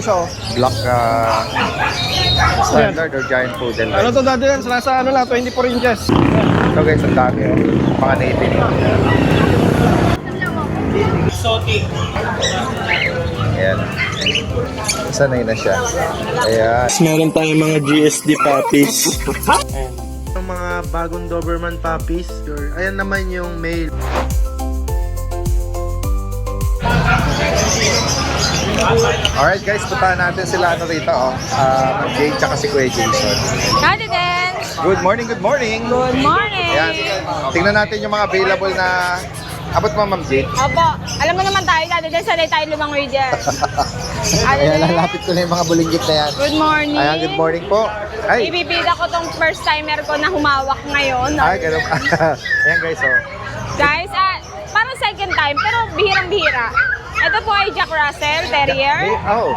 So, black standard or giant poodle. Ano to dati yan? Nasa ano lang, 24 inches. Ito guys, ang dami oh. Mga native. Exotic. Ayan. Sanay na siya. Ayan. Meron tayong mga GSD puppies. Ang mga bagong Doberman puppies. Ayan naman yung male. Alright guys, puntahan natin sila ano rito oh. Ma'am Jade tsaka si Kuya Jason. Howdy then! Good morning, good morning! Good morning! Ayan. Tingnan natin yung mga available na abot mo Ma'am Jade. Opo, alam mo naman tayo, dati din sanay tayo lumangoy dyan. Ayan, lalapit ko na yung mga bulinggit na yan. Good morning! Ayan, good morning po. Ay, Ibibida ko tong first timer ko na humawak ngayon. ay ganun. Ayan guys oh. Guys, parang second time, pero bihirang-bihira. Ito po ay Jack Russell Terrier. Oh,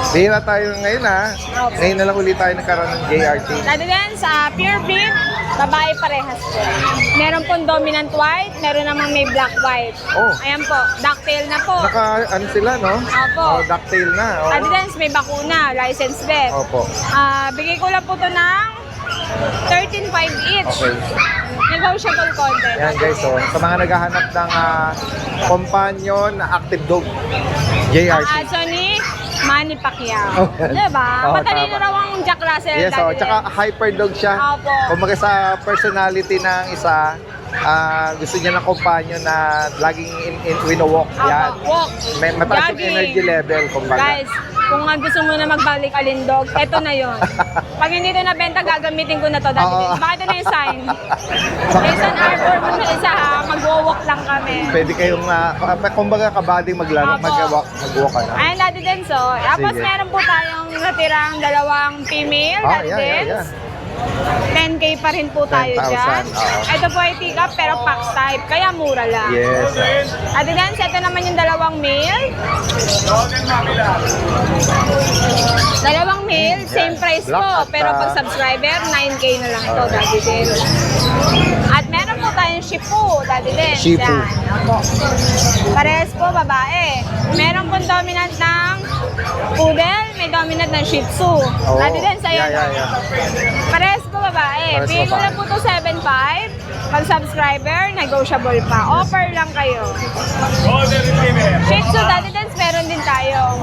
bihira tayo ngayon ha. Ngayon na lang ulit tayo nagkaroon ng JRT. Dati din sa pure breed, babae parehas po. Meron pong dominant white, meron namang may black white. Oh. Ayan po, ducktail na po. Ano sila no? Opo. Oh, ducktail na. Oh. Dati din may bakuna, license vet. Opo. Bigay ko lang po to ng 13.5 each. Okay. Negotiable content. Ayan guys, oh. Sa mga naghahanap ng companion na active dog, JRT. Aso ni Manny Pacquiao. Oh. Diba? Oh, Matalino tama. raw ang Jack Russell. Yes, oh. dati Tsaka din. hyper dog siya. Opo. Kumbaga sa personality ng isa, gusto niya ng companion na laging wino-walk. Opo, Yan. walk. May mataas yung Jogging. energy level, kumbaga. Guys, kung nga gusto mo na magbalik alindog, eto na yon. Pag hindi ito nabenta, gagamitin ko na to. Dati Oo. din. Baka ito na yung sign. Jason Arbor mo na isa ha, mag-walk lang kami. Pwede kayong, kumbaga kabading maglaro, Opo. mag-walk ka na. Ayan, Daddy Dens, oh. Tapos Sige. meron po tayong natirang dalawang female, Daddy Dens. 10K pa rin po tayo 10,000, dyan. oo. Ito po ay teacup pero pack type, kaya mura lang. Yes. Daddy Dens, ito naman yung dalawang male. Dalawang male, same price Black po. at, Pero pag subscriber, 9K na lang to, Alright. Daddy Dens. At meron po tayong Shih Tzu, Daddy Dens. Shih Tzu. Yan, opo. Parehas po, babae. Meron pong dominant ng poodle, may dominant ng Shih Tzu. Oh. Daddy Dens, ayan. Yeah. Parehas po babae. Parehas Bigay ko babae. lang po to 7.5. Pag subscriber, negotiable pa. Offer lang kayo. Shih Tzu, Daddy Dens, meron din tayo.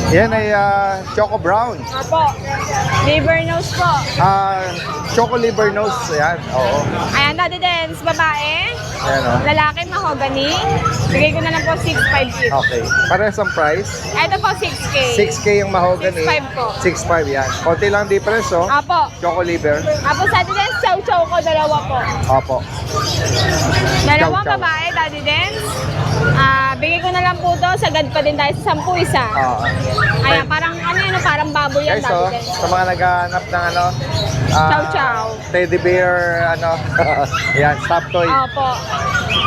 Yan ay Choco Brown. Opo. Liver nose po. Choco Liver Nose. Yan. Oo. Ayan, Daddy Dens, babae. Yan oh. Lalaki, mahogany. Bigay ko na lang po 6.5 each. Okay. Parehas ang price. Ito po 6K. 6K yung mahogany. 6.5 po. 6.5 yan. Konti lang difference oh. Opo. Choco Liver. Tapos Daddy Dens, chow-chow ko, dalawa po. Opo. Dalawang Chow-chow. babae, Daddy Dens. Bigay ko na lang po to, sagad pa din tayo sa 10 isa. Ayan, parang ano yun, parang baboy yan, Guys, Daddy oh, Dens. sa mga naghahanap ng ano, Chow-chow. teddy bear, ano, yan, stop toy. Opo.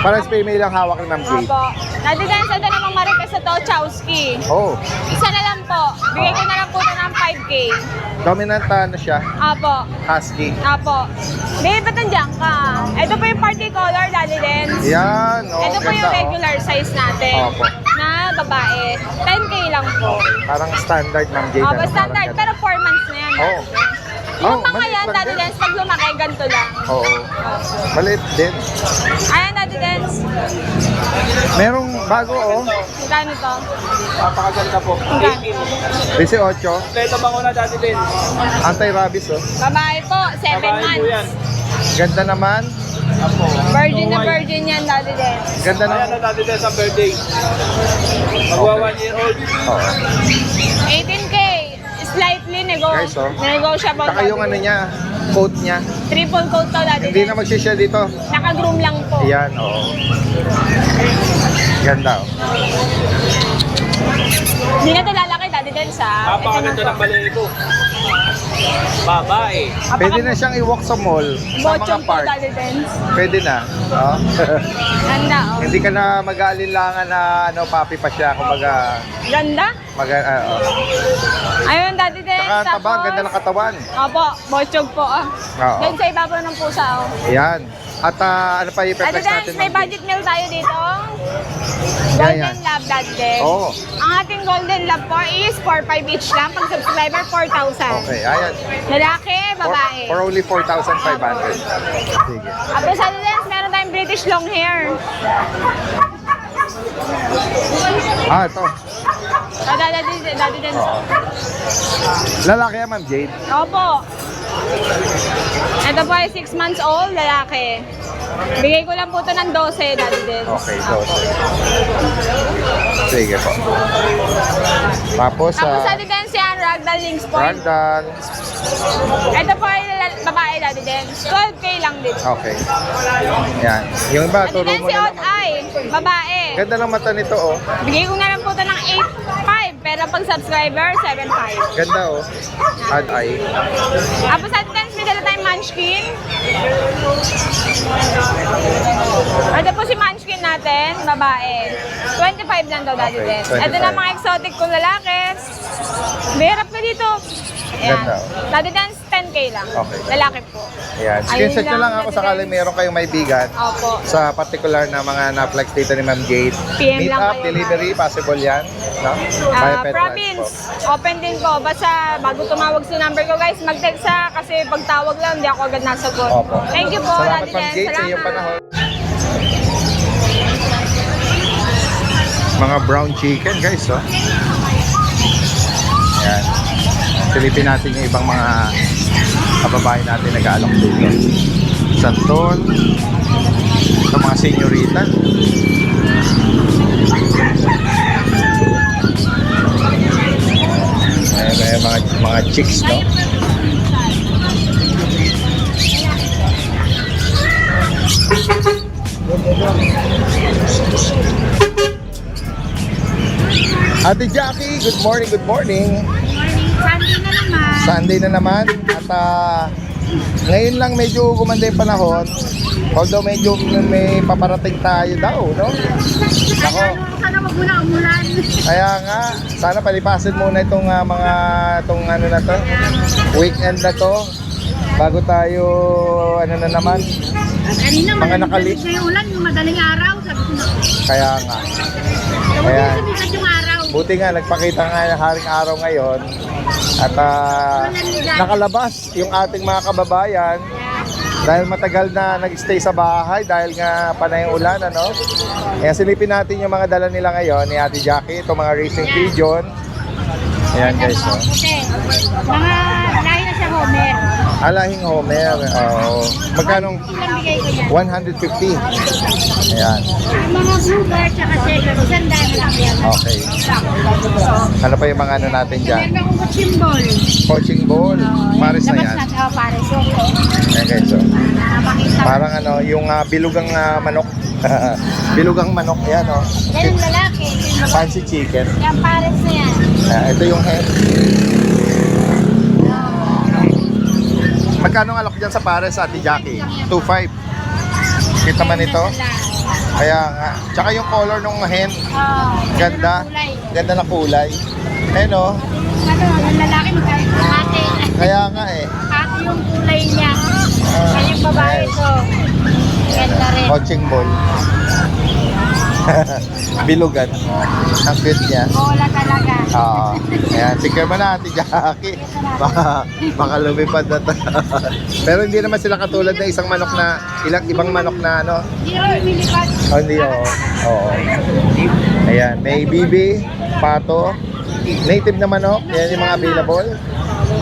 Parang female ang hawak ng Jade. Opo. Daddy Dens, ito namang marites na to, Chowski. Oh, Isa na lang po. Bigay ko na lang po to ng 5K. dominant ano siya, Opo. husky. Opo. Babe, ba't nandiyan ka? Ito po yung party color, Daddy Dens. Yan, oh, Ito po yung ganda, oh. regular size natin. Opo. Na babae. 10K lang po. Parang standard ng Jade. Opo, ano, standard. parang Pero 4 months na yan. Oh. Yung Oh, mga maliit yan, lang Daddy din. Dens, pag lumaki, ganito lang. Oo. Maliit din. Ayan, Daddy Dens. Merong bago, oh. Magkano to? Napakaganda po. Magkano? 18. Kompleto ba ko na dati din? Anti-rabies, oh. Babae po, 7 Babae po yan. months. Ganda naman. Apo. Virgin na virgin yan, Daddy Dens. Ganda Ayan naman. na dati din sa birthday. Magwa 1 year old. Oo. 18K. Slightly Guys, oh. negotiable. Saka yung ano niya, coat niya. Triple coat to, Daddy Hindi Dens. na magsishare dito. Naka-groom lang po. Ayan, oo. Ganda, oh. Hindi na ito lalaki, Daddy Dens, ha? Napakaganda ng balay ko. Babae. Pwede na siyang i-walk sa mall, sa mga Bochong po, park. Daddy Dens. Pwede na. Oh. Ganda, oh. Hindi ka na mag-aalinlangan na ano, papi pa siya. Kumbaga, Ganda? Ayun, Daddy Dens. Saka taba, ganda ng katawan. Opo, bochog po, oh. Oo. Doon sa ibabaw ng pusa, oh. Ayan. At ano pa Daddy i-perfect Dens, natin? may ng- budget meal tayo dito. Golden Yan. Lab Daddy Dens. Oo. Ang ating Golden Lab po is 4,500 each lang. Pag subscriber, 4,000. Okay, ayan. Lalaki, babae. For only 4,500. Sige. After sa Dens, meron tayong British long hair. Ito. Daddy Dens. Lalaki yan, Ma'am Jade. Opo. Ito po ay 6 months old, lalaki. Bigay ko lang po ito ng 12, Daddy Dens. Okay, 12. Sige po. Tapos, Tapos Daddy Dens yan, Ragdoll Lynx po. Ragdoll. Ito po ay babae, Daddy Dens. 12K lang din. Okay. Yan. Yung iba, Daddy turo Dens mo si na Odd naman. Eye, babae. Ganda ng mata nito, oh. Bigay ko nga lang po ito ng 8,500, pero pag subscriber, 7,500. Ganda, oh. Ad eye. Tapos Daddy Dens, may dala tayong Munchkin. Ito po si Munchkin natin, babae. 25 lang daw, Daddy Okay, Dens. Ito 25. na mga exotic kong lalaki. Mahirap na dito. Ayan. Ganda, oh. Daddy Dens, 10K lang. Okay. Lalaki po. Ayan. Ayun Screenshot nyo lang, lang ako Daddy sakali Dens. meron kayong may bigat Opo. sa particular na mga na-flex dito ni Ma'am Jade. PM Meet lang up, kayo, delivery, possible yan. No? Via pet Province, transport. open din po. Basta bago tumawag sa number ko, guys, mag-text sa kasi pag tawag lang, hindi ako agad nasagot. Opo. Thank you po, Salamat, Daddy Ma'am Dens. Jade, sa iyong Salamat. panahon. Mga brown chicken, guys, oh. Ayan. Silipin natin yung ibang mga kababayan natin nag-aalok dito. Santon. Ito mga senyorita. Ayan, may mga chicks, no? Ate Jackie, good morning, good morning. Sunday na naman. At ngayon lang medyo gumanda yung panahon. Although medyo may paparating tayo daw, no? Ako, Sana wag muna umulan. kaya nga, sana palipasin muna itong itong ano na to, weekend na to. Bago tayo, ano na naman, Kanina, mga nakali. na yung ulan, yung madaling araw. Sabi ko na, Kaya nga. Kaya, sumikat yung araw. buti nga, nagpakita nga yung haring araw ngayon. At nakalabas yung ating mga kababayan. Dahil matagal na nag-stay sa bahay dahil nga panay ulan, ano? Kaya silipin natin yung mga dala nila ngayon ni Ate Jackie, itong mga racing pigeon. Ayan guys, oh. Mga lahi na siya, Homer. Alahing Homer. Oh. Magkano? Ilang bigay ko yan? 150. Ayan. Yung mga bluebird tsaka checker, sandaan lang yan. Okay. Ano pa yung mga ano natin dyan? Meron akong coaching ball. Coaching ball. Paris na yan. Paris. So, Ayan guys, oh. napakita. Parang ano, yung bilugang manok. Bilugang manok, yan oh. Yan yung lalaki. Yung babae. Fancy chicken. Yan, Paris na yan. Ito yung hen. Magkano ang alok dyan sa pares, Ate Jackie? 2.5. Kita man ito? Kaya nga. Tsaka yung color ng hen. Ganda. Ganda na kulay. Ayun oh. Ano, yung lalaki magkano ate. Kaya nga eh. Ate yung kulay niya. Kaya yung babae yes. ko. Ganda rin. Coaching ball. Bilugan. Ang cute niya. Bola talaga. Oo. Ayan, secure mo na, Ate Jackie. Baka lumipad na to. Pero hindi naman sila katulad na isang manok na, ibang manok na ano. Hindi naman lumilipad. Oh, hindi, oo. Oo. Ayan, may bibi, pato, native na manok. Yan yung mga available.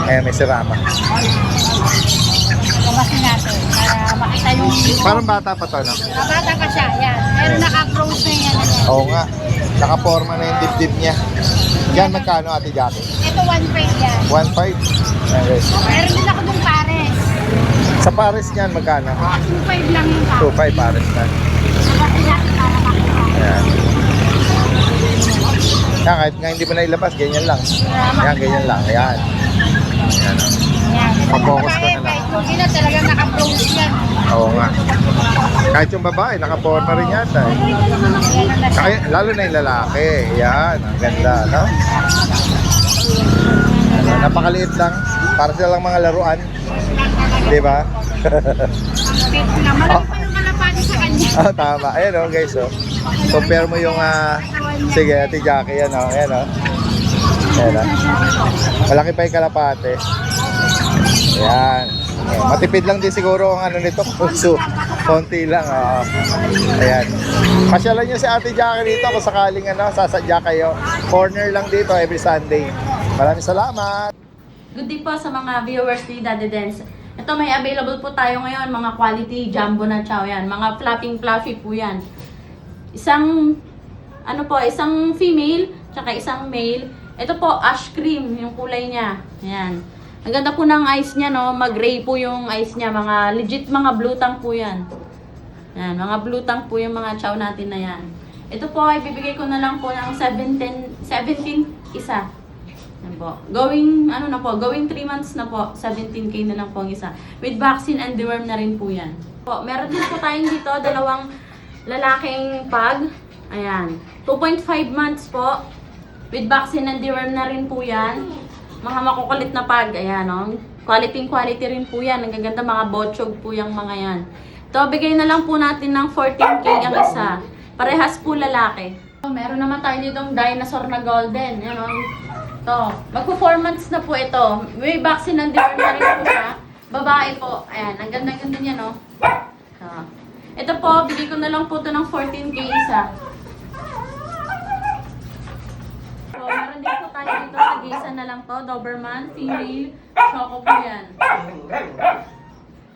Ayan, may sirama. Kabasin natin para makita yung... Parang bata pa to, no? Bata pa siya, yan. Pero naka-close na yan. Oo nga. Nakaporma na yung dibdib niya. Yan, magkano, Ate Jackie? Ito 1.5 yan. 1.5. Ayan. Meron din ako ng pares. Sa pares niyan, magkano? 2.5 lang yung pares. 2.5 pares na. Kabasin natin para makita. Ayan. Yan, kahit nga hindi mo na ilabas, ganyan lang. Yan, ganyan lang. Ayan. Ayan. Yan. Papokus ka na lang. Kahit yung ina talagang naka-close yan. Oo nga. Kahit yung babae, nakaporma rin yata. Eh. Yan ang nasa. Saka, lalo na yung lalaki. Yan, ang ganda, no? Napakaliit lang. Para silang mga laruan. Di ba? Fit na. Malaki pa yung kalapati sa kanya. Oh, tama. Ayan o guys, oh. Compare mo yung, sige, Ate Jackie, yan o. Ayan o. Ayan o. Malaki pa yung kalapate. Ayan. Matipid lang din siguro ang ano nito, puso. Konti lang, oh. Ayan. Pasyalan nyo si Ate Jackie dito kung sakaling sasadya kayo. Corner lang dito every Sunday. Maraming salamat. Good day po sa mga viewers ni Daddy Dance. Ito may available po tayo ngayon, mga quality jumbo na chow yan. Mga flapping fluffy po yan. Isang female, tsaka isang male. Ito po, ash cream, yung kulay niya. Ayan. Ang ganda po ng ice niya, no? Mag-gray po yung ice niya. Mga legit mga blue tang po yan. Ayan, mga blue tang po yung mga chow natin na yan. Ito po, ibibigay ko na lang po ng 17 isa. Yan po. Going 3 months na po, 17K na lang po ang isa. With vaccine and deworm na rin po yan. Po, meron din po tayong dito, dalawang lalaking pug. Ayan. 2.5 months po. With vaccine and deworm na rin po yan. Mga makukulit na pug. Ayan, no? Quality rin po yan. Ang gaganda, mga bochog po yung mga yan. Ito, bigay na lang po natin ng 14K ang isa. Parehas po lalaki. Meron naman tayo ditong dinosaur na golden. Yan, no? Ito, magpo-4 months na po ito. May vaccine and deworm na rin po siya. Babae po. Ayan, ang ganda-ganda niya, no? Ito po, bigay ko na lang po ito ng 14K isa. So, meron din po tayo dito. Nag-isa na lang to. Doberman, female, choco po yan.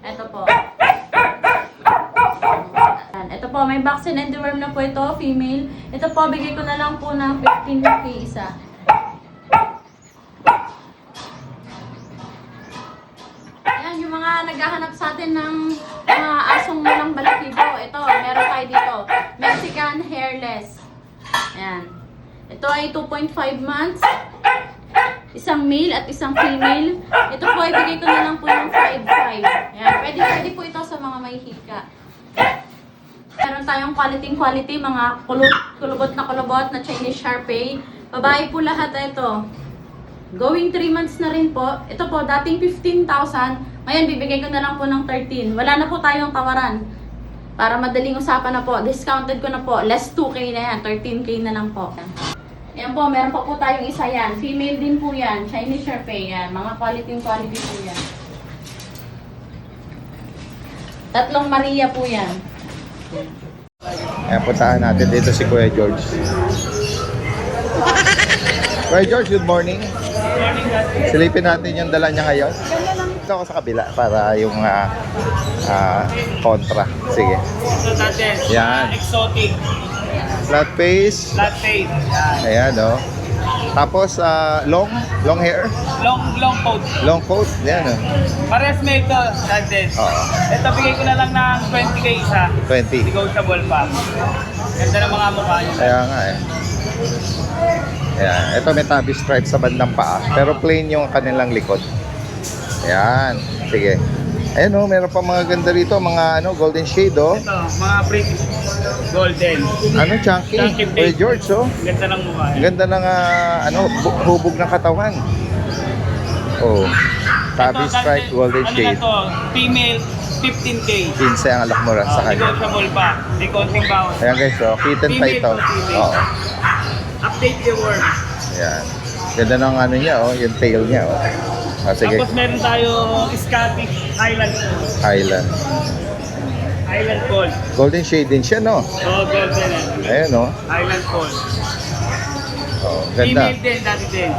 Ito po. Ayan, ito po, may vaccine and deworm na po ito, female. Ito po, bigay ko na lang po ng 15K isa. Yung mga naghahanap sa atin ng mga asong walang balakibo, ito, meron tayo dito. Mexican hairless. Ayan. Ito ay 2.5 months. Isang male at isang female. Ito po, ibigay ko na lang po ng 5.5. Ayan. Pwede po ito sa mga may hika. Meron tayong quality, mga kulubot na Chinese Shar-Pei. Babae po lahat ito. Going 3 months na rin po. Ito po, dating 15,000. Ngayon, bibigay ko na lang po ng 13. Wala na po tayong tawaran. Para madaling usapan na po. Discounted ko na po. Less 2K na yan. 13K na lang po. Ayan po, meron pa po tayong isa yan. Female din po yan. Chinese Shar-Pei yan. Mga quality po yan. Tatlong Maria po yan. Ayan, puntahan natin dito si Kuya George. Kuya George, good morning. Silipin natin yung dala niya ngayon. Ito ako sa kabila para yung kontra. Sige. Ito natin. Yan. Exotic. Flat face. Flat face. Ayan, oh. Tapos, long hair. Long coat. Long coat. Yan, oh. Pares may ito natin. Oo. Ito bigay ko na lang ng 20K isa. 20. Negotiable pa. Ganda ng mga mukha nyo. Kaya nga eh. Ayan. Ito may tabi stripe sa bandang paa. Pero plain yung kanilang likod. Ayan. Sige. Ayan oh, meron pa mga ganda rito. Mga golden shade oh. Ito, mga British golden. Chunky? Chunky Kuya face. George oh. Ganda ng mukha. Ang ganda ng hubog ng katawan. Oh. Tabi stripe golden shade. Ano na to? Female, 15K. 15 ang alak mo sa kanya. Negotiable pa. Di konting bawas. Ayan guys oh. Kitten pa Female ito. to female. Oo. Update the worm. Ayan. Ganda ng niya oh. Yung tail niya oh. Sige. Tapos meron tayo Scottish Highland. Highland Gold. Golden shade din siya no. Oh, golden. Ayan oh. Highland Gold. Oh, ganda. Female din, dati din.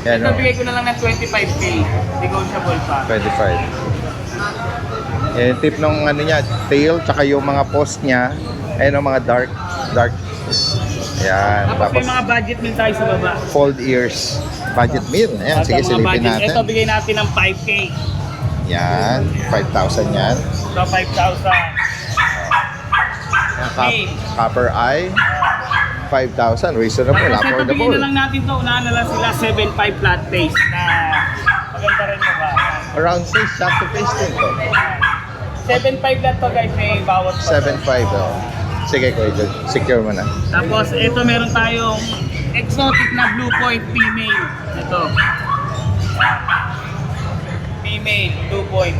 Ayan Ito oh. bigay ko na lang ng 25K. Negotiable pa. 25. Yung tip ng niya, tail, tsaka yung mga post niya, ayun ang mga dark. Ayan. Tapos may mga budget meal tayo sa baba. Fold ears. Budget meal. Ayan, sige, Mga silipin budget. Ito natin. bigay natin ng 5K. Yan, 5,000 yan. So 5,000. Copper eye, 5,000. Reasonable, Tapos ito bigay affordable. na lang natin to. Unahan na lang sila 7.5 flat face na maganda rin mo ba? Around 6, shot to face din to. 7.5 lang to guys. May bawat pa. 7,500 oh. Sige, Kuya George, secure mo na. Tapos ito meron tayong exotic na blue point female. Ito. Female, blue point.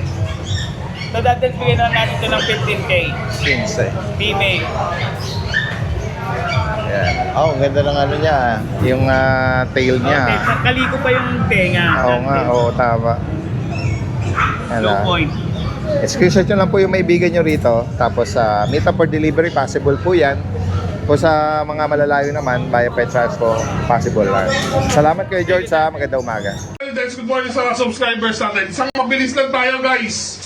So dati bigyan na natin ito ng 15K. 15. Female. Yan. Oh, ang ganda ng ano niya. Yung tail niya. Okay, kaliko pa yung tenga. Oo nga, oo, tama. Yan Low ah. point. Screenshot nyo lang po yung maibigan nyo rito. Tapos meet up for delivery, possible po yan. Kung sa mga malalayo naman, via pet transpo, possible lang. Salamat kayo George sa magandang umaga. Guys, good morning sa mga subscribers natin. Isang mabilis lang tayo guys.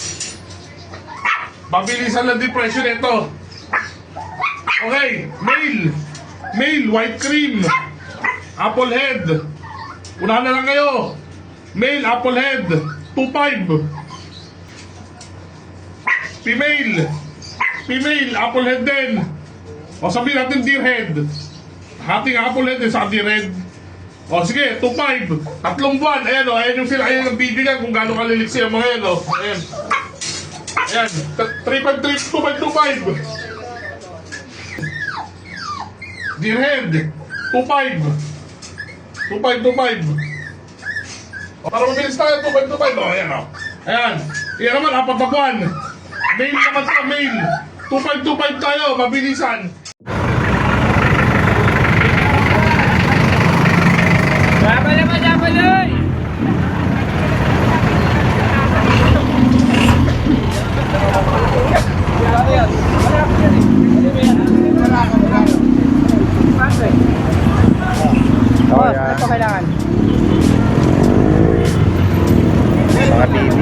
Mabilisan lang din presyo nito. Okay, male. Male, white cream. Apple head. Unahan na lang kayo. Male, apple head. 2.5. Female. Female, apple head din. O sabihin natin deer head. Hating apple head din sa deer head. O sige, 2.5. 3 buwan. Ayan o, ayan yung sila. Ayan ang video niyan kung gaano kaliliksi yung mga yan o. Ayan. Ayan. 3.5. Deer head. 2.5. 2.5. Para mabilis tayo, 2.5. O, ayan o. Ayan. Ayan naman, 4 na buwan. Male naman ito, male. 2.5 tayo, mabilisan. Oh, yan. Ito kailangan. Mga TV.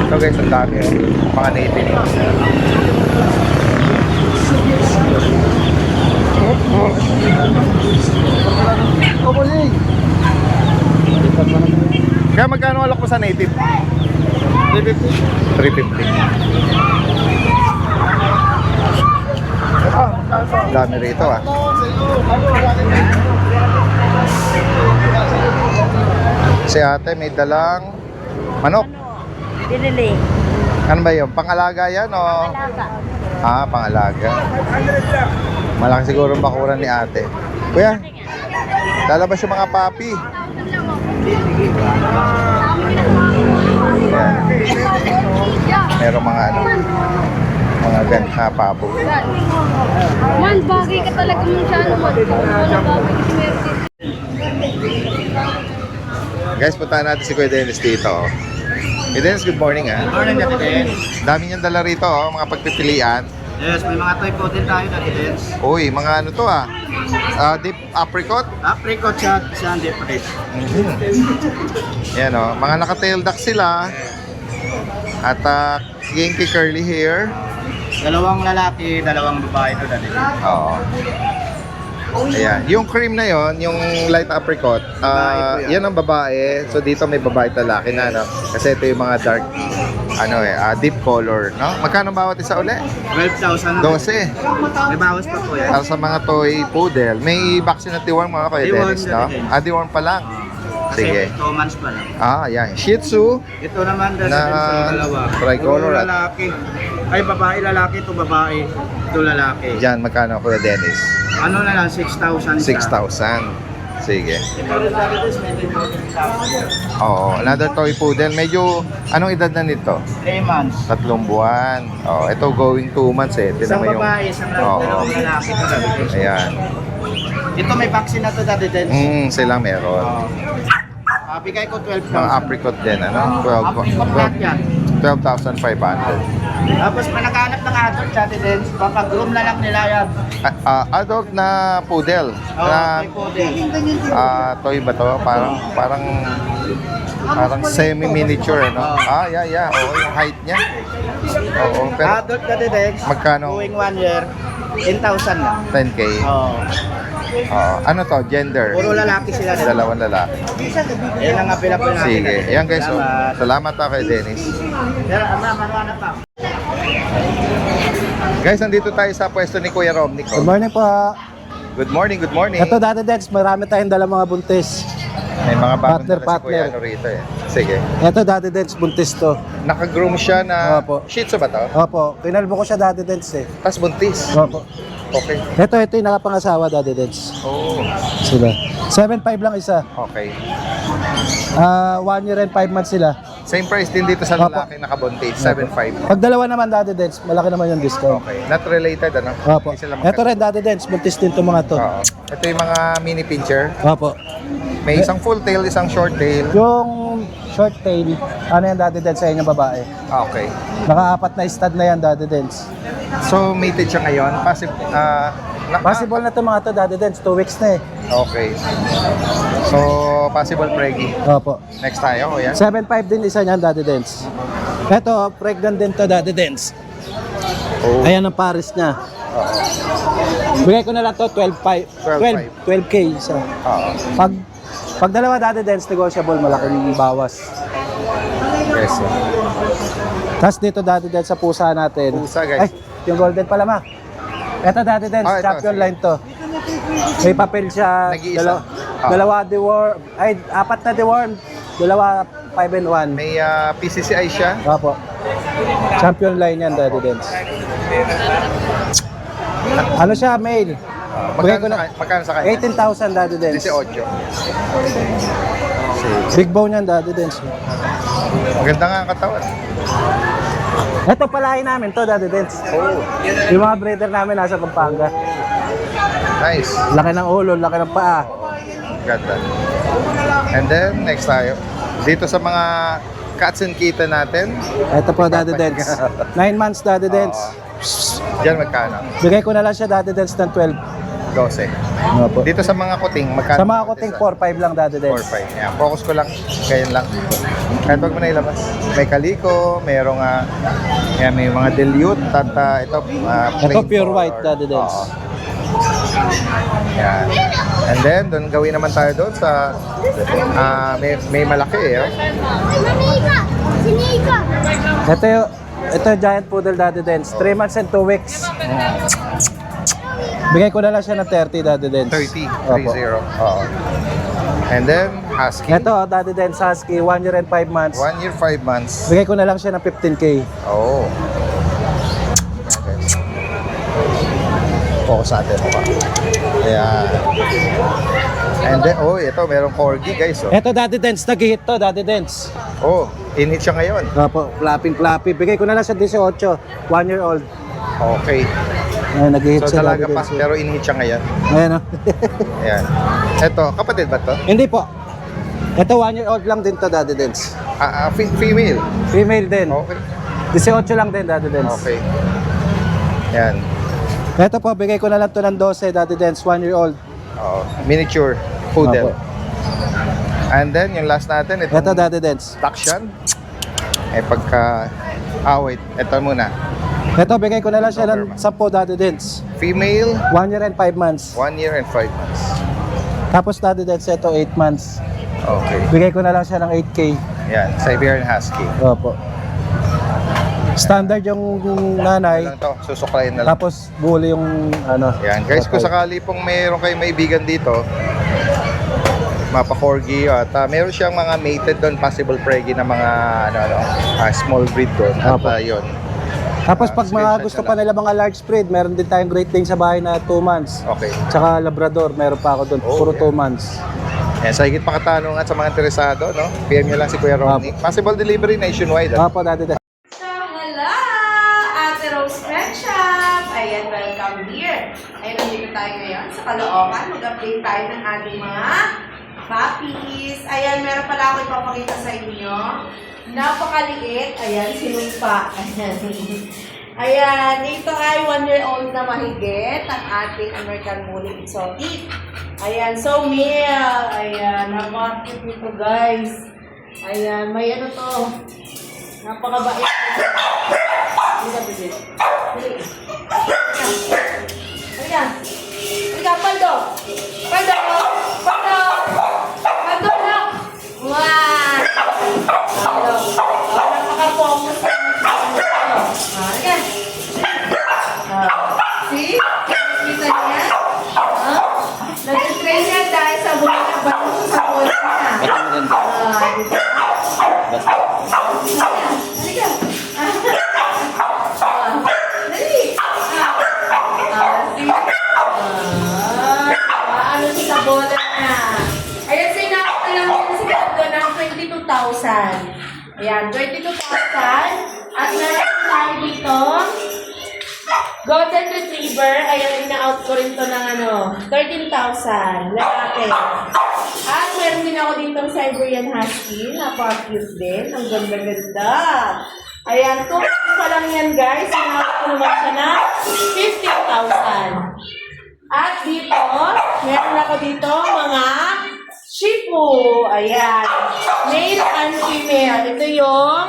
Ito guys, ang dami oh. Mga native. Kaya magkano alok mo sa native? 350. 350. Dami rito ah. Si ate may dalang manok. Binili. Ano ba yun? Pangalaga yan o? Ah, pangalaga. Malaki siguro ang bakuran ni ate. Kuya, lalabas yung mga papi. Ayan. Meron mga ano, mga ganda pabo. Man, bagay ka talaga mong siya naman. Wala bagay kasi meron din. Guys, puntahan natin si Kuya Dennis dito. Oh. Kuya Dennis, good morning ah. Morning, Dati Dens. Dami niyang dala rito, oh, mga pagpipilian. Yes, may mga toy po din tayo, Dati Dens. Uy, mga ano to ah. Deep apricot. Apricot siya, isang different. Yan oh, mga naka-tail duck sila. At kinky curly hair. Dalawang lalaki, dalawang babae to, Dati Dens. Oo. Ayan. Yung cream na yon, yung light apricot, Babae po yan. yan ang babae. So dito may babae at lalaki na, no? Kasi ito yung mga dark, deep color, no? Magkano bawat isa uli? 12,000. 12. May bawas pa po yan. Para sa mga toy poodle. May vaccine na deworm mga kayo, Deworm, Dennis, no? Dennis. Deworm pa lang. Kasi Sige. 2 months pa lang. Yan. Shih Tzu Ito naman, Dati na Dens, yung dalawa. tricolor Puro at- lalaki. Ay, babae, lalaki, ito babae, ito lalaki. Diyan, magkano Kuya Dennis? Ano na lang, 6,000 isa. 6,000. Sige. Ito rin, Dati Dens, may 10,000. Oo, another toy poodle. Medyo, anong edad na nito? 3 months. 3 buwan. Oh, ito going 2 months eh. Tingnan Isang mo yung... babae, isang Oo. dalawang lalaki to, Dati Dens. Ayan. Ito may vaccine na to, Dati Dens. Sila meron. Bigay ko 12,000. Mga apricot din, ano? Apricot lahat yan. 12,500. Tapos pa naghanap ng adult Dati Dens, papag-groom na lang nila yan. Adult na poodle. Oo, Na, may poodle. toy ba to? Parang semi-miniature, ano? Yeah. Oo, yung height niya. Oo, pero Adult Dati Dens, magkano? going 1 year, 10,000 lang. 10K. Oo. Ano to? Gender? Puro lalaki sila. Dalawang lalaki. Yan ang apil-apil natin. Sige. Dati Dens. Ayan guys. So, Salamat. salamat kay Dennis. Pero, manuana pa. Guys, nandito tayo sa pwesto ni Kuya Romnick. Good morning po. Good morning, good morning. Ito Dati Dex, marami tayong dala mga buntis. May mga bagong Partner, dala si Kuya partner. ano rito eh. Sige. Ito Dati Dex, buntis to. Naka-groom siya na Opo. Shih Tzu ba to? Opo, kinalbo ko siya Dati Dex eh. Tapos buntis. Opo. Okay. Ito yung nakapangasawa Dati Dex. Oh, Sila. 7.5 lang isa. okay. 1 year and 5 months sila. Same price din dito sa Opo. lalaki nakabuntis, 7.5. Pag dalawa naman Daddy Dens, malaki naman yung discount. Okay, not related ano? Opo. Hindi sila Ito rin Daddy Dens, buntis din itong mga to. Oo. Ito yung mga mini pincher. Opo. May isang full tail, isang short tail. Yung short tail, ano yan Daddy Dens sa inyong babae? Okay. Naka-4 na stud na yan Daddy Dens. So, mated siya ngayon. Possible na itong mga to Daddy Dens, 2 weeks na eh. Okay. So, possible preggy. Opo. Next tayo, kuya. 7.5 din isa niyan Daddy Dens. Ito, pregnant din to Daddy Dens. Oh. Ayan ang pares niya. Bigay ko na lang to 12K isa. Oo. Pag dalawa Daddy Dens, negotiable, malaking bawas. Yes. Tapos dito Daddy Dens sa pusa natin. Pusa, guys. Ay, yung golden pala ma. Ito Daddy Dens, Ah, ito, champion sige. line to. May papel siya, Nag-iisa. dalawa deworm, ay 4 na deworm, dalawa 5 and 1. May PCCI siya. Opo. Champion line yan Daddy Dens. Ano siya, male? Bigay ko na Magkano sa kanya? 18,000 Daddy Dens. 18. Big bone yan Daddy Dens. Maganda nga ang katawan. Ito palahin namin to Daddy Dens. Oh, Yung mga breeder namin nasa Pampanga. nice. Laki ng ulo, laki ng paa. Ganda. And then, next tayo. Dito sa mga cats and kitten natin. Ito po Daddy Dens. 9 months Daddy Dens. Diyan magkano? Bigay ko na lang siya Daddy Dens ng 12. 12. Opo. Dito sa mga kuting, magkano? Sa mga kuting 4-5 lang Daddy Dens. 4-5. Yan. Focus ko lang. Ganyan lang. Kahit wag mo na ilabas. May kaliko, merong yan, may mga dilute at ito Ito pure white Daddy Dens. Oo. Yan. And then, doon gawin naman tayo doon sa may malaki eh. Ito giant poodle Daddy Dens. 3 months and 2 weeks. Bigay ko na lang siya ng 30 Daddy Dens. 30. Opo. 30. Oo. And then, husky. Ito Daddy Dens Husky, 1 year and 5 months. 1 year, 5 months. Bigay ko na lang siya ng 15K. Oh. Okay. Focus natin mo ba? Ayan. And then, ito, merong corgi guys. Oh, Ito Daddy Dens, nag-hit to Daddy Dens. oh in-hit siya ngayon. Opo, flapping. Bigay ko na lang siya 18, 1 year old. Okay. Ay, nag-hit So, siya dalaga Daddy pa, Dens. pero in-hit siya ngayon. Ayan o. Ayan. Ito, kapatid ba to? Hindi po. Ito 1 year old lang din to Daddy Dens. Female. Female din. Okay. 18 lang din Daddy Dens. Okay. Ayan. Ito po, bigay ko na lang to ng 12 Daddy Dens, 1 year old. Oh, miniature poodle. Opo. And then, yung last natin, Ito itong Daddy Dens. Dachshund. Wait. Ito muna. Ito, bigay ko na lang siya ng 10 Daddy Dens. Female, 1 year and 5 months. 1 year and 5 months. Tapos Daddy Dens, ito 8 months. Okay. Bigay ko na lang siya ng 8K. Yan, Siberian Husky. Opo. Standard yung nanay, Lang to, susuklayin na lang. tapos bully yung ano. Yan, guys, kung sakali pong mayroon kayong maibigan dito, mapa-corgi at meron siyang mga mated doon, possible preggy na mga small breed doon. At Opo. yun. Tapos pag mga screenshot gusto na pa lang. nila mga large breed, meron din tayong Great Dane sa bahay na 2 months. Okay. Tsaka Labrador, meron pa ako doon, Oh, puro yeah. 2 months. Yan, sa higit pa katanungan sa mga interesado, no? PM nyo lang si Kuya Ronnie. Possible delivery nationwide. Opo, Daddy Dens. So, hello! Ate Rose Pet Shop! Ayan, welcome here. Ayan, nandito tayo ngayon sa Caloocan. Mag-update tayo ng ating mga puppies. Ayan, meron pala ako ipapakita sa inyo. Napakaliit. Ayan, sinumpa. Ayan. Ayan, ito ay 1 year old na mahigit ang ating American Bully Exotic. Ayan, so male. Ayan, napaka-cute nito guys. Ayan, may ano to. Napakabait. Halika, Bridget. Halika. Halika, Paldo. Paldo. Paldo. Paldo na. Wow. Paldo. Napaka-focus. Halika. See? Kita niya? Nag-train niya dahil sa buhay na bago sa buhay niya. Halika. Dali. See? Ano sa bola niya? Ayan, sinakot na lang siya. 22,000. Ayan, 22,000. At meron tayo dito, Golden Retriever. Ayan, ina-out ko rin to ng 13,000. Lalaki. At meron din ako ditong Siberian Husky. Napaka-cute din. Ang ganda-ganda. Ayan, 2 months pa lang yan, guys. Ina-out ko naman siya na 15,000. At dito, meron ako dito mga Shih Tzu. Ayan. Male and female. Ito yung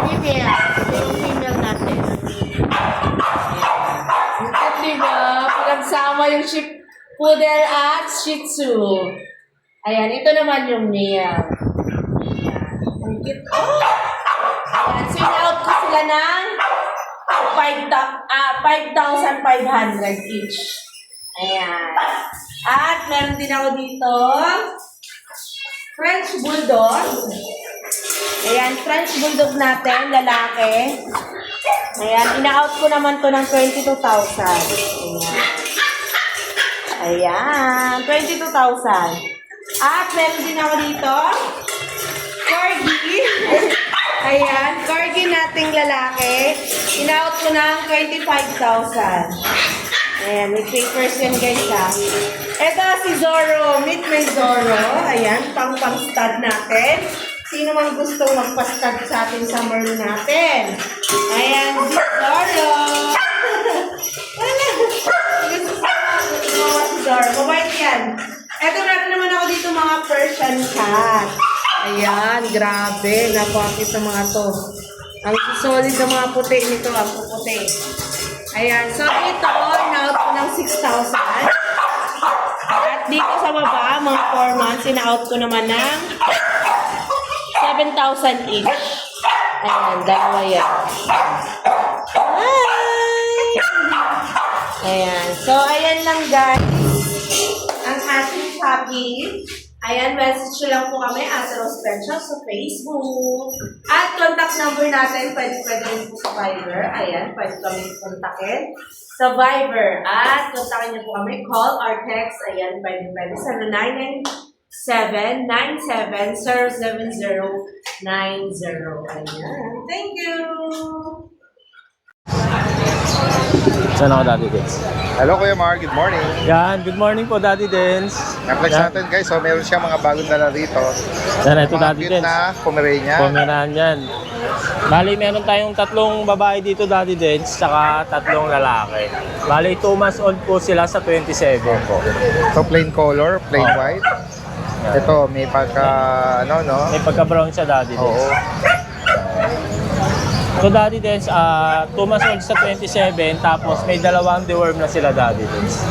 female. Ito yung female natin. At diba, pinagsama yung Poodle at Shih Tzu. Ayan, ito naman yung male. Ayan. Ang cute. Oh! Ayan, so in-out ko sila ng 5,500 each. Ayan. At meron din ako dito French Bulldog. Ayan, French Bulldog natin, lalaki. Ayan, ina-out ko naman to ng 22,000. Ayan, 22,000. At meron din ako dito Corgi. Ayan, Corgi nating lalaki. In-out ko ng 25,000. Ayan, may papers yan guys ha. Ito si Zorro, meet my Zorro. Ayan, pang-stud natin. Sino man gustong magpa-stud sa ating summer natin? Ayan, si Zorro. Si Zorro, mabait yan. Ito meron naman ako dito mga Persian cat. Ayan, grabe. Napakit sa mga to. Ang solid na mga puti nito, ang puputi. Ayan, so ito, in-out ko ng 6,000. At dito sa baba, mga 4 months, in-out ko naman ng 7,000 each. Ayan, dalawa yan. Hi! Ayan, so ayan lang guys. Ang ating puppy. Ayan, message lang po kami, Ate Rose Pet Shop sa Facebook. At contact number natin, pwede rin po sa Viber. Ayan, pwede kami kontakin sa Viber. At kontakin niyo po kami, call or text. Ayan, pwede sa 997-97-07090. Ayan, thank you! Saan ako, Daddy Dens? Hello Kuya Mar, good morning. Yan, good morning po, Daddy Dens. Na-flex natin guys, so meron siya mga bagong dala rito. Yan, ito, Mga Daddy cute Dens. na Pomeranian. Pomeranian. Bali, meron tayong 3 babae dito, Daddy Dens, saka 3 lalaki. Bali, 2 months old po sila sa 27 po. So plain color, plain Oh. white. Ito, may pagka, May pagka-brown siya, Daddy Dens. Oo. So, Daddy Dens, 2 months old sa 27, tapos may 2 deworm na sila, Daddy Dens.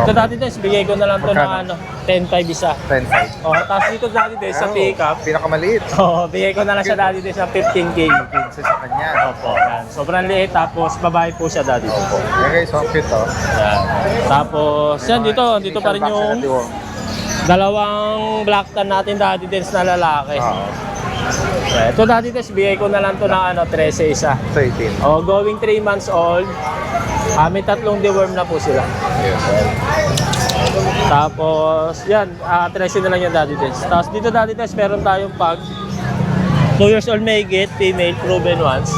Ito, Daddy Dens, bigay ko na lang to Magkano? ng 10.5 isa. 10.5. O, tapos dito, Daddy Dens, sa pick-up, Pinakamaliit. bigay ko na lang siya, Daddy Dens, ng 15K. 15 sa kanya. Opo, yan. Sobrang liit, tapos babae po siya, Daddy Dens. Yan guys, so cute oh. Yan. Tapos, yan, dito pa rin yung 2 black tan natin, Daddy Dens, na lalaki. Ito, Daddy Dens, bigay ko na lang to ng 13 isa. 13. O, going 3 months old. May 3 deworm na po sila. Tapos, yan, 13 na lang yan, Daddy Dens. Tapos dito, Daddy Dens, meron tayong pag 2 years old may get, female, proven once.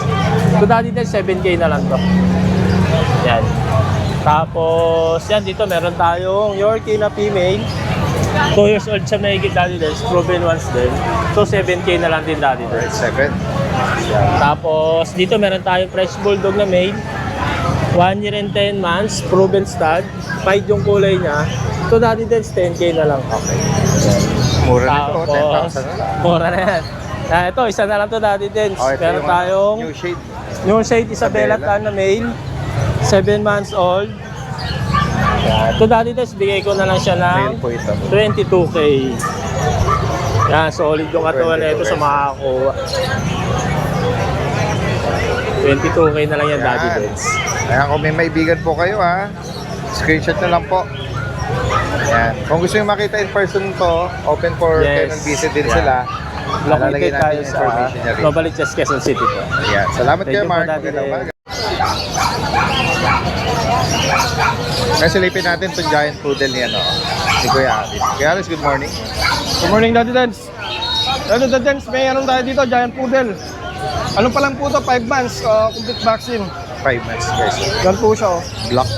Ito, Daddy Dens, 7K na lang to. Yan. Tapos, yan, dito meron tayong Yorkie na female. 2 years old sa may get, Daddy Dens, proven once din. So, 7K na lang din, Daddy Dens. 7. Tapos, dito meron tayong French Bulldog na male. 1 year and 10 months, proven stud. 5 yung kulay niya. So, Daddy Dens, 10K na lang. Okay. Mura nito, Tapos, 10,000 na lang. mura na yan. Ito, isa na lang to, Daddy Dens. Oh, ito Meron yung tayong new shade. New Shade Isabella Isabella. Tan na male. 7 months old. Ito, Daddy Dens, bigay ko na lang siya Male ng po ito. 22K. Yan, solid yung katawan na ito sa makakakuha. 22K na lang yan, Daddy Yan. Dens. Ayan, kung may maibigan po kayo ha, screenshot na lang po. Ayan. Kung gusto nyo makita in person to, open for Yes. Canon visit din Yeah. sila. Lalagay Located natin tayo yung sa information niya rin. Novaliches, Quezon City po. Ayan. Salamat Thank kayo, you po, Mark. Daddy Magandang Dens. umaga. Kasi silipin natin itong giant poodle niya, no? Si Kuya Aris. Kuya Aris, good morning. Good morning, Daddy Dens. Ano the dance, may anong tayo dito, giant poodle. Ano pa lang po to, 5 months, complete vaccine. 5 months guys. Yan po siya, oh. Black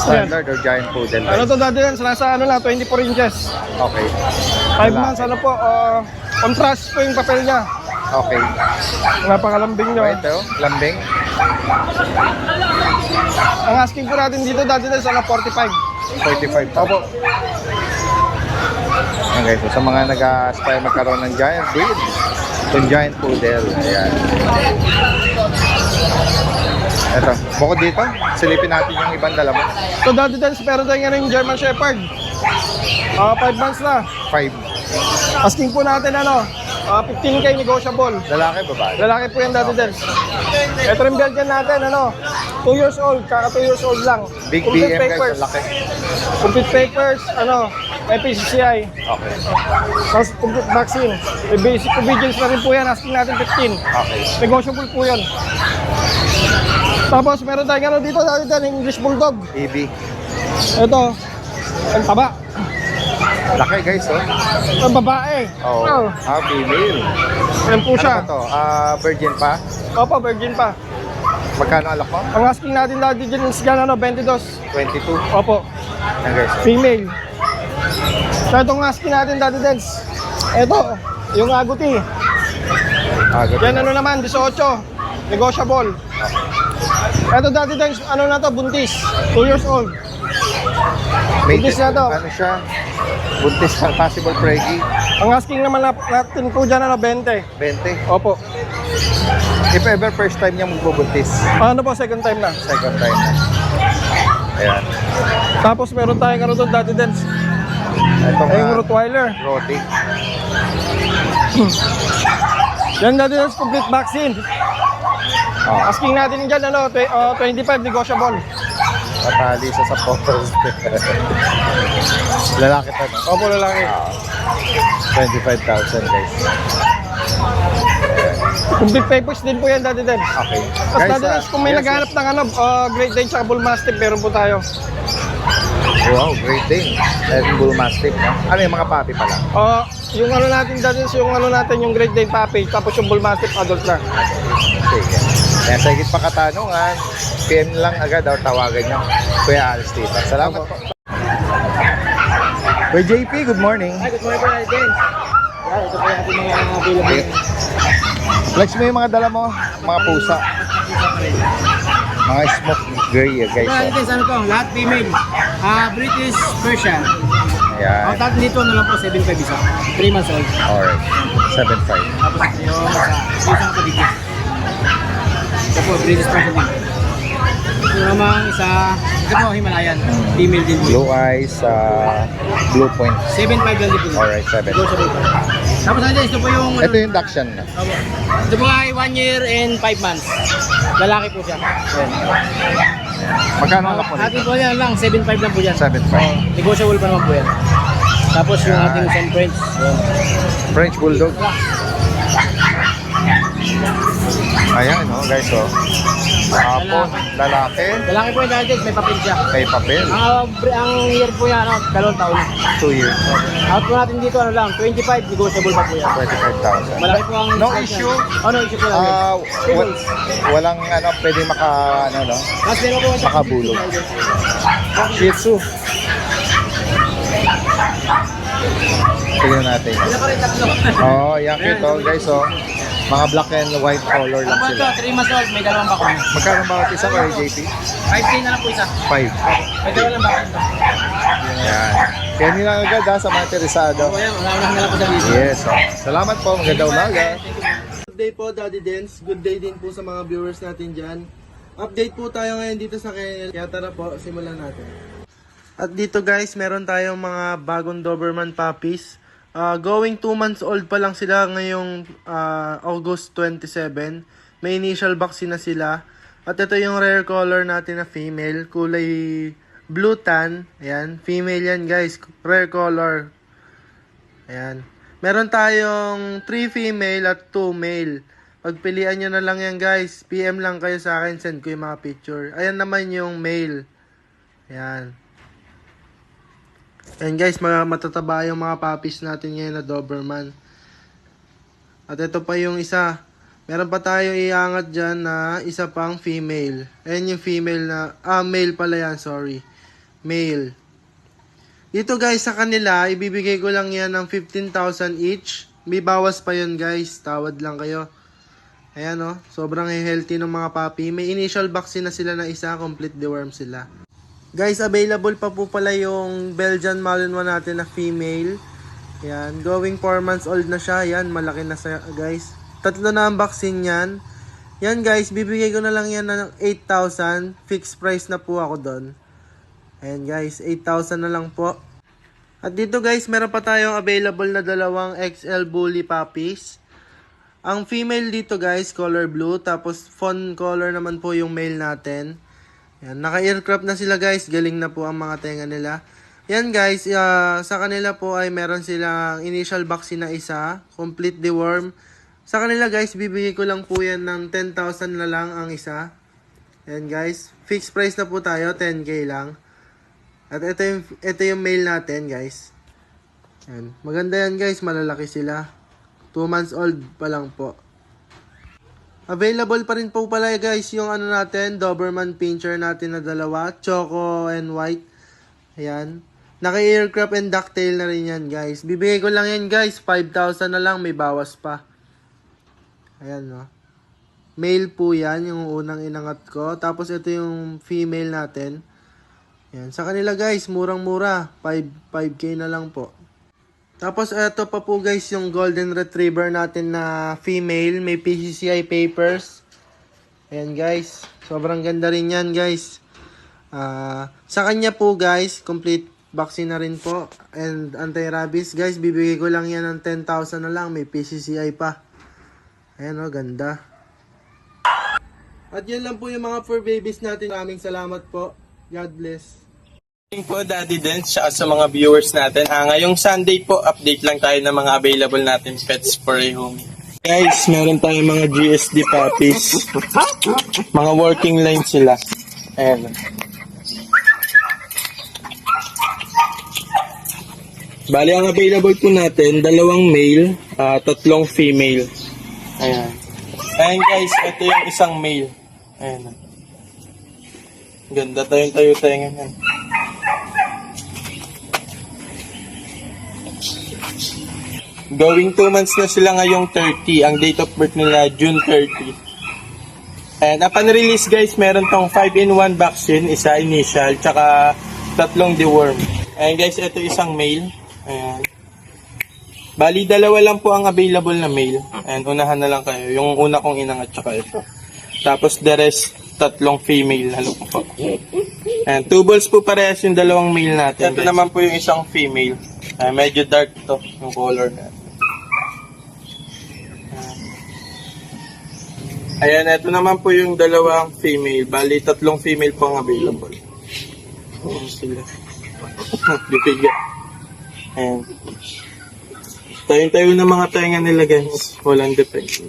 standard or giant poodle. Ano Guys. to dati yan, nasa ano lang, 24 inches. Okay. 5 months, ano po, contrast po yung papel niya. Okay. Napakalambing niya. Ito, lambing. Ang asking po natin dito dati na sa 45. 45. Opo. Okay, so sa mga nag-aspire magkaroon ng giant breed, yung giant poodle, ayan. Ito, bukod dito, silipin natin yung ibang dala mo. So dati din, pero tayo nga yung German Shepherd. 5 months na. 5. Asking po natin ano, 15K negotiable. Lalaki, babae. Lalaki po yan dati din. Ito rin Belgian natin, ano, 2 years old, kaka 2 years old lang. Big Complete BM guys, laki. Complete papers, ano, FPCCI. Okay. Tapos complete vaccine. May basic obedience na rin po yan, asking natin 15. Okay. Negotiable po yan. Tapos meron tayong ano dito dati din, English Bulldog. EB. Ito, ang taba. Laki guys, oh. Ang babae. Oh. Female. Ayan po siya. Ano ba to? Virgin pa? Opo, virgin pa. Magkano alak mo? Ang asking natin dati dyan is gano'n, 22. 22. Opo, Yan guys. female. So itong asking natin dati din, ito, yung aguti. Good. Yan ano naman, 18. Negotiable. Ito dati din, ano na to, buntis. 2 years old. Buntis na to. Ano siya? Buntis na possible preggy. Ang asking naman natin po dyan, ano, 20. 20. Opo. If ever first time niya magbubuntis. Ano po, second time na. Second time na. Ayan. Tapos meron tayong ano doon dati din. Ito Ay, yung nga. Rottweiler. Roti. Yan dati din, complete vaccine. Oh. Asking natin dyan, ano, 25 negotiable. Patali siya sa photos. Lalaki to, no? Opo, lalaki. 25,000 guys. Complete papers din po yan dati din. Okay. Tapos dati din, kung may yes, naghahanap ng ano, Great Dane tsaka Bull Mastiff, meron po tayo. Wow, great thing. And Bull Mastiff, no? Ano yung mga puppy pala? Yung ano natin dati, yung ano natin, yung Great Dane Puppy, tapos yung Bull Mastiff adult na. Sige. Kaya sa higit pa katanungan, PM lang agad daw tawagan nyo. Kuya Alice Tita. Salamat po. Kuya JP, good morning. Hi, good morning po natin. Ito po yung ating mga available. Flex mo yung mga dala mo, mga pusa. Mga smoke gray, guys. Ito natin sa ano po, lahat female. British Persian. Ayan. Ang tatin dito na lang po, 7.5 isa. 3 months old. Alright. 7.5. Tapos yung isang kapatid. Ito po, British Persian din. Yung namang isa, ito po, Himalayan. Female din po. Blue eyes, blue point. 7.5 lang din po. Alright, 7. Negotiable po. Tapos nandiyan, ito po yung... Ito yung Dachshund na. Opo. Ito po ay 1 year and 5 months. Lalaki po siya. Yan. Magkano lang po Ating nito? po yan lang, 7.5 lang po yan. 7.5. Negotiable pa naman po yan. Tapos yung Yan. ating San French. Yan. French Bulldog. Ayan, no, guys, oh. Hapon, lalaki, Lalaki po yung dahil may papel siya. may papel. Ang year po yan, 2 taon. 2 years. Out po natin dito, ano lang, 25, negotiable pa po yan. 25,000. Malaki po ang... No issue? Oh, no issue po lang. Walang ano, pwede no? Mas meron po siya. Makabulog. Shih Tzu. Tingnan natin. Sila pa rin tatlo. Oh, yan kito, guys, oh. Mga black and white color lang Tapos ito, sila. 3 months old, may dalawang bakon. Magkano ba isa ko, JP? 5K na lang po isa. 5. May dalawang bakon. Yan. Kaya nila agad ha, sa mga interesado. So, yan, wala na lang po sa video. Yes, oh. Salamat po. Maganda umaga. Good day po, Daddy Dens. Good day din po sa mga viewers natin dyan. Update po tayo ngayon dito sa kennel. Kaya tara po, simulan natin. At dito guys, meron tayong mga bagong Doberman puppies. Going 2 months old pa lang sila ngayong August 27. May initial vaccine na sila. At ito yung rare color natin na female. Kulay blue tan. Ayan, female yan guys. Rare color. Ayan. Meron tayong 3 female at 2 male. Pagpilian nyo na lang yan guys. PM lang kayo sa akin. Send ko yung mga picture. Ayan naman yung male. Ayan. And guys, matataba yung mga puppies natin ngayon na Doberman. At ito pa yung isa. Meron pa tayo iangat dyan na isa pang female. Ayan yung female na, male pala yan, sorry. Male. Dito guys, sa kanila, ibibigay ko lang yan ng 15,000 each. May bawas pa yun guys, tawad lang kayo. Ayan o, sobrang healthy ng mga puppy. May initial vaccine na sila na isa, complete deworm sila. Guys, available pa po pala yung Belgian Malinois natin na female. Yan, going 4 months old na siya. Yan, malaki na siya guys. 3 na ang vaccine yan. Yan guys, bibigay ko na lang yan ng 8,000. Fixed price na po ako doon. Ayan guys, 8,000 na lang po. At dito guys, meron pa tayong available na dalawang XL Bully puppies. Ang female dito guys, color blue. Tapos fawn color naman po yung male natin. Yan, naka-aircraft na sila guys. Galing na po ang mga tenga nila. Yan guys, sa kanila po ay meron silang initial vaccine na isa. Complete deworm. Sa kanila guys, bibigay ko lang po yan ng 10,000 na lang ang isa. Yan guys, fixed price na po tayo, 10k lang. At ito yung male natin guys. Yan, maganda yan guys, malalaki sila. 2 months old pa lang po. Available pa rin po pala guys yung ano natin, Doberman Pinscher natin na dalawa, choco and white. Ayan. Naka-aircraft and ducktail na rin yan guys. Bibigay ko lang yan guys, 5,000 na lang, may bawas pa. Ayan no. Male po yan, yung unang inangat ko. Tapos ito yung female natin. Ayan. Sa kanila guys, murang-mura. 5k na lang po. Tapos ito pa po guys yung golden retriever natin na female, may PCCI papers. Ayan guys, sobrang ganda rin yan guys. Sa kanya po guys, complete vaccine na rin po and anti-rabies. Guys, bibigay ko lang yan ng 10,000 na lang, may PCCI pa. Ayan o, ganda. At yan lang po yung mga fur babies natin. Maraming salamat po. God bless. Po Daddy Dens sa mga viewers natin. Ngayong Sunday po, update lang tayo ng mga available natin pets for a home. Guys, meron tayong mga GSD puppies. Mga working line sila. Ayan. Bali, ang available po natin, 2 male, 3 female. Ayan. Ayan guys, ito yung isang male. Ayan. Ganda tayong tayo ngayon. Going 2 months na sila ngayong 30. Ang date of birth nila, June 30. And upon release guys, meron tong 5-in-1 vaccine. Isa initial, tsaka 3 deworm. And guys, ito isang male. Ayan. Bali, 2 lang po ang available na male. And unahan na lang kayo. Yung una kong inangat, tsaka ito. Tapos the rest, 3 female. Halo po. And 2 balls po parehas yung 2 male natin. Ito guys. Naman po yung isang female. Medyo dark to, yung color na. Ayan, ito naman po yung 2 female. Bali, 3 female po ang available. Ayan sila. Bibigat. Ayan. Tayo-tayo na mga tenga nila guys. Walang defect.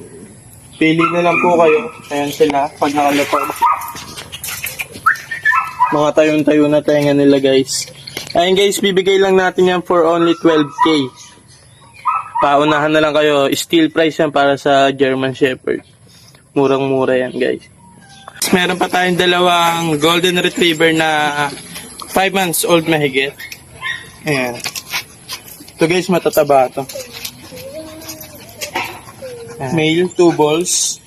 Pili na lang po kayo. Ayan sila. Pag nakalapag. Mga tayo-tayo na tenga nila guys. Ayan guys, bibigay lang natin yan for only 12k. Paunahan na lang kayo. Steel price yan para sa German Shepherd. Murang-mura yan guys. Meron pa tayong 2 golden retriever na 5 months old mahigit. Ayan. Ito guys, matataba ito. Male, 2 balls.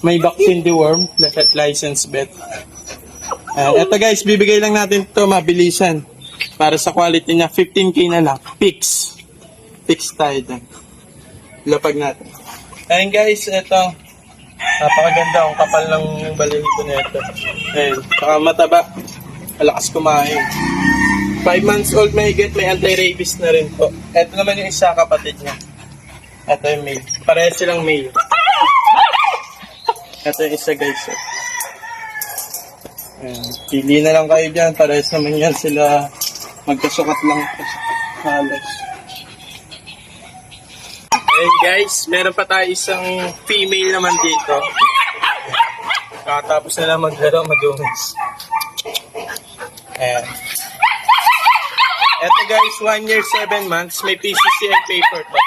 May vaccine deworm, license vet. Ito guys, bibigay lang natin ito mabilisan. Para sa quality niya, 15k na lang. Fix tayo dyan. Lapag natin. Ayan guys, ito. Napakaganda. Ang kapal ng balihito na ito. Ayan. Saka mataba. Malakas kumain. 5 months old mahigit. May anti-rabies na rin po. Ito naman yung isa kapatid niya. Ito yung male. Parehas silang male. Ito yung isa guys. Ayan. Pili na lang kayo dyan. Parehas naman yan sila. Magkasukat lang. Halos. Ayan guys, meron pa tayo isang female naman dito. Tapos na lang maglaro, madumis. Ayan. Ito guys, 1 year, 7 months. May PCCI paper to.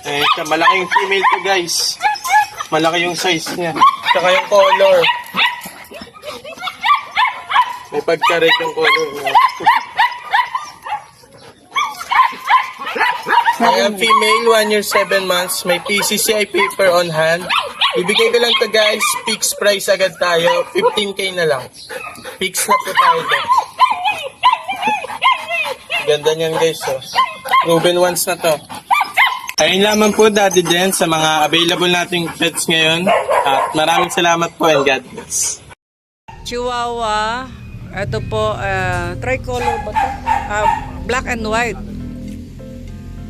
Ito, malaking female to guys. Malaki yung size niya. Tsaka yung color. May pagka-red yung color niya. Ayan, female, 1 year, 7 months. May PCCI paper on hand. Ibigay ko lang to guys. Fixed price agad tayo. 15K na lang. Fix na po tayo doon. Ganda niyan guys. Oh. Proven once na to. Ayun lamang po, Daddy Den, sa mga available nating pets ngayon. At maraming salamat po and God bless. Chihuahua. Ito po, tricolor ba ito? Black and white.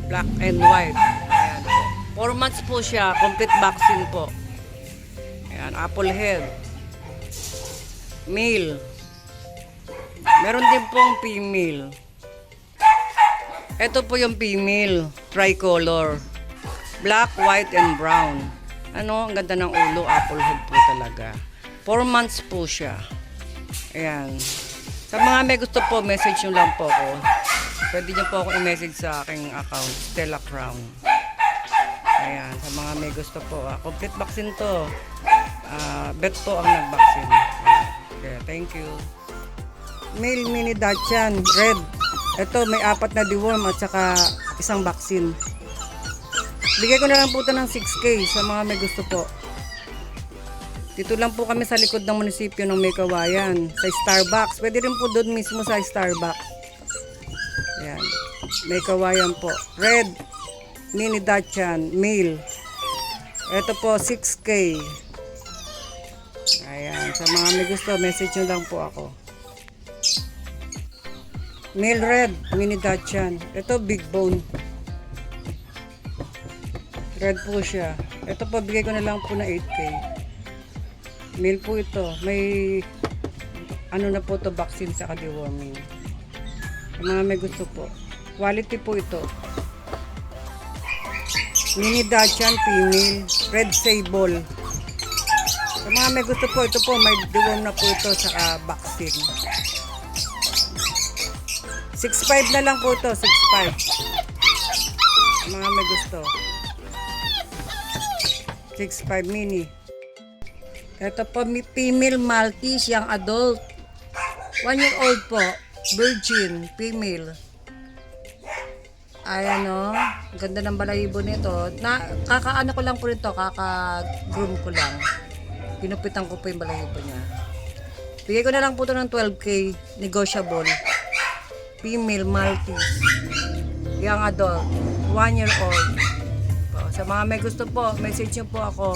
Black and white. Ayan po. 4 months po siya. Complete vaccine po. Ayan, apple head. Male. Meron din pong female. Ito po yung female. Tricolor. Black, white, and brown. Ano, ang ganda ng ulo. Apple head po talaga. 4 months po siya. Ayan. Sa mga may gusto po, message nyo lang po ako. Pwede nyo po ako i-message sa aking account, Stella Crown. Ayan, sa mga may gusto po. Complete vaccine to. Bet po ang nag-vaccine. Okay, thank you. Male mini Dachshund, red. Ito, may 4 na deworm at saka isang vaccine. Bigay ko na lang po ito ng 6K sa mga may gusto po. Dito lang po kami sa likod ng munisipyo ng May Kawayan, sa Starbucks. Pwede rin po doon mismo sa Starbucks. Ayan. May Kawayan po. Red, mini Dachshund, male. Ito po, 6K. Ayan. Sa mga may gusto, message nyo lang po ako. Male red, mini Dachshund. Ito, big bone. Red po siya. Ito po, bigay ko na lang po na 8K. Male po ito. May ano na po to, vaccine sa deworming. Yung mga may gusto po. Quality po ito. Mini Dachshund female. Red sable. Yung mga may gusto po, ito po, may deworm na po ito sa vaccine. 6.5 na lang po ito. 6.5. Yung mga may gusto. 6.5 mini. Ito po, female Maltese, young adult. 1 year old po. Virgin, female. Ayan o. Ganda ng balahibo nito. Kakaano ko lang po nito. Kaka-groom ko lang. Pinupitan ko po yung balahibo niya. Bigay ko na lang po ito ng 12K. Negotiable. Female Maltese. Young adult. 1 year old. Sa mga may gusto po, message nyo po ako.